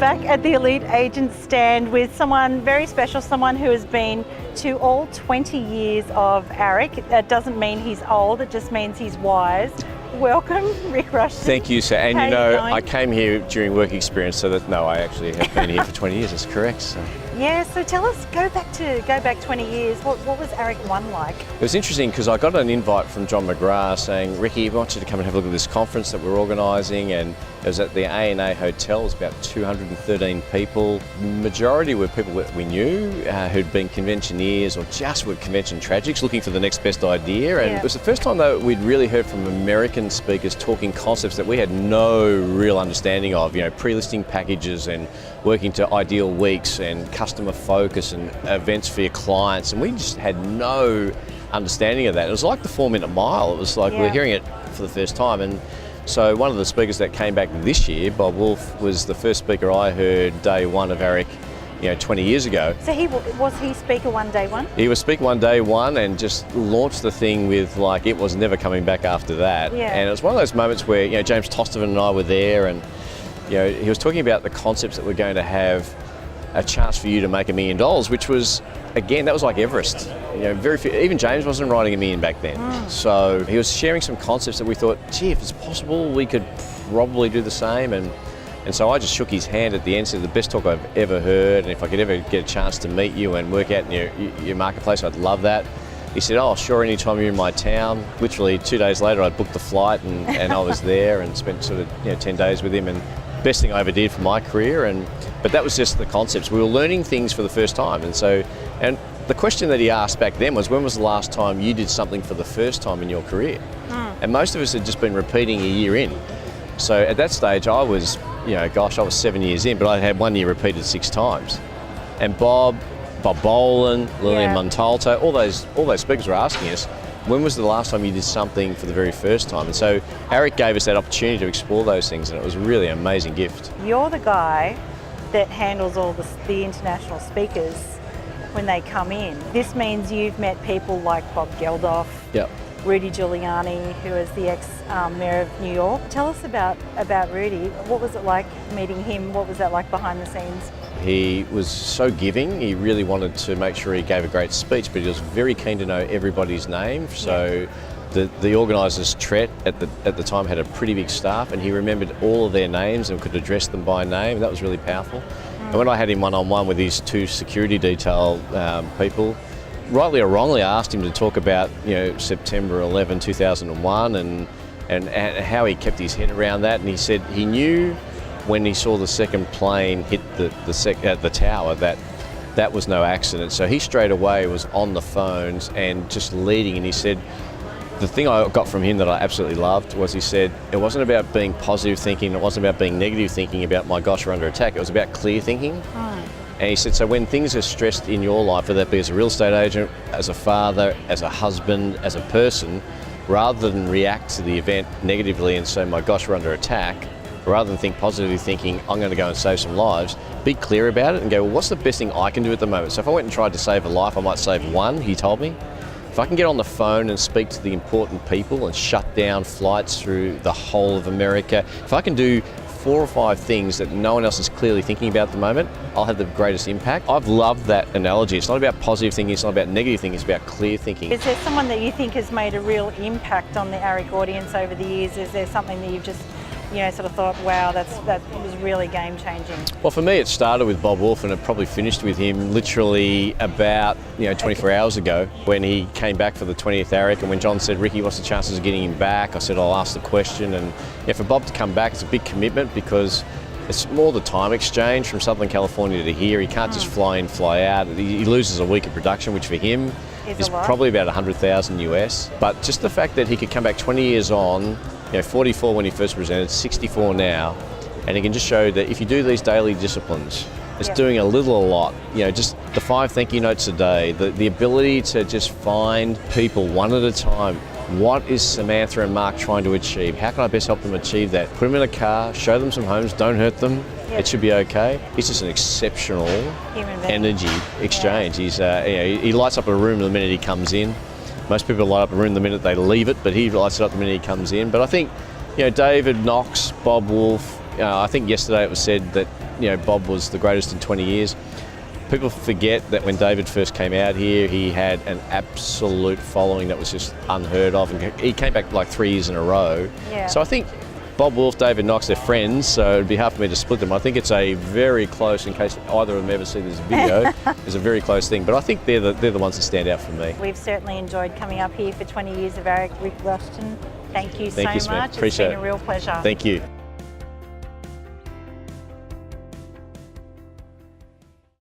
back at the Elite Agent stand with someone very special, someone who has been to all 20 years of ARIC. That doesn't mean he's old, it just means he's wise. Welcome, Rick Rushton. Thank you, sir. And How you know, are you I came here during work experience, so that no, I actually have been here for 20 years. That's correct. So. Yeah. So tell us, go back 20 years. What was ARIC 1 like? It was interesting because I got an invite from John McGrath saying, "Ricky, we want you to come and have a look at this conference that we're organising," and it was at the A&A Hotel. It was about 213 people. Majority were people that we knew who'd been conventioneers or just were convention tragics looking for the next best idea. And It was the first time though we'd really heard from American speakers talking concepts that we had no real understanding of. You know, pre-listing packages and working to ideal weeks and customer focus and events for your clients. And we just had no understanding of that. It was like the 4-minute mile. It was like we're hearing it for the first time. And so one of the speakers that came back this year, Bob Wolf, was the first speaker I heard day one of ARIC, 20 years ago. So was he speaker one, day one? He was speaker one, day one, and just launched the thing with like, it was never coming back after that. Yeah. And it was one of those moments where, James Tostovan and I were there, and he was talking about the concepts that we're going to have a chance for you to make $1 million, which was, again, that was like Everest. Very few, even James wasn't writing $1 million back then. So he was sharing some concepts that we thought, gee, if it's possible, we could probably do the same. And so I just shook his hand at the end, said the best talk I've ever heard, and if I could ever get a chance to meet you and work out in your marketplace, I'd love that. He said, oh, sure, anytime you're in my town. Literally 2 days later, I booked the flight and I was there and spent sort of 10 days with him, and best thing I ever did for my career. But that was just the concepts. We were learning things for the first time. And the question that he asked back then was, when was the last time you did something for the first time in your career? And most of us had just been repeating a year in. So at that stage, I was, I was 7 years in, but I had 1 year repeated 6 times. And Bob Boland, Lillian Montalto, all those speakers were asking us, when was the last time you did something for the very first time? And so ARIC gave us that opportunity to explore those things, and it was really an amazing gift. You're the guy that handles all the international speakers when they come in. This means you've met people like Bob Geldof, Rudy Giuliani, who is the ex-mayor of New York. Tell us about Rudy. What was it like meeting him? What was that like behind the scenes? He was so giving. He really wanted to make sure he gave a great speech, but he was very keen to know everybody's name. So the organisers, Tret, at the time had a pretty big staff, and he remembered all of their names and could address them by name. That was really powerful. And when I had him one-on-one with his 2 security detail people, rightly or wrongly, I asked him to talk about September 11, 2001 and how he kept his head around that. And he said he knew when he saw the second plane hit the tower that was no accident. So he straight away was on the phones and just leading. And he said, the thing I got from him that I absolutely loved was, he said, it wasn't about being positive thinking, it wasn't about being negative thinking about, my gosh, we're under attack. It was about clear thinking. And he said, so when things are stressed in your life, whether that be as a real estate agent, as a father, as a husband, as a person, rather than react to the event negatively and say, my gosh, we're under attack, rather than think positively, thinking, I'm going to go and save some lives, be clear about it and go, well, what's the best thing I can do at the moment? So if I went and tried to save a life, I might save 1, he told me. If I can get on the phone and speak to the important people and shut down flights through the whole of America, if I can do 4 or 5 things that no one else is clearly thinking about at the moment, I'll have the greatest impact. I've loved that analogy. It's not about positive thinking, it's not about negative thinking, it's about clear thinking. Is there someone that you think has made a real impact on the ARIC audience over the years? Is there something that you've just sort of thought, wow, that was really game changing? Well, for me, it started with Bob Wolf, and it probably finished with him literally about 24 hours ago when he came back for the 20th ARIC. And when John said, Ricky, what's the chances of getting him back? I said, I'll ask the question. And for Bob to come back, it's a big commitment because it's more the time exchange from Southern California to here. He can't just fly in, fly out. He loses a week of production, which for him is probably about 100,000 US. But just the fact that he could come back 20 years on, 44 when he first presented, 64 now, and he can just show that if you do these daily disciplines, it's doing a little, a lot. Just the 5 thank you notes a day, the ability to just find people one at a time. What is Samantha and Mark trying to achieve? How can I best help them achieve that? Put them in a car, show them some homes, don't hurt them. It should be okay. He's just an exceptional energy exchange. He's, he lights up a room the minute he comes in. Most people light up a room the minute they leave it, but he lights it up the minute he comes in. But I think, David Knox, Bob Wolf, I think yesterday it was said that Bob was the greatest in 20 years. People forget that when David first came out here, he had an absolute following that was just unheard of, and he came back like 3 years in a row. Yeah. So I think Bob Wolf, David Knox, they're friends, so it'd be hard for me to split them. I think it's a very close, in case either of them ever see this video, it's a very close thing. But I think they're the ones that stand out for me. We've certainly enjoyed coming up here for 20 years of ARIC. Rick Rushton, thank you so Thank you, Smith. much. Appreciate It's been a real pleasure. Thank you.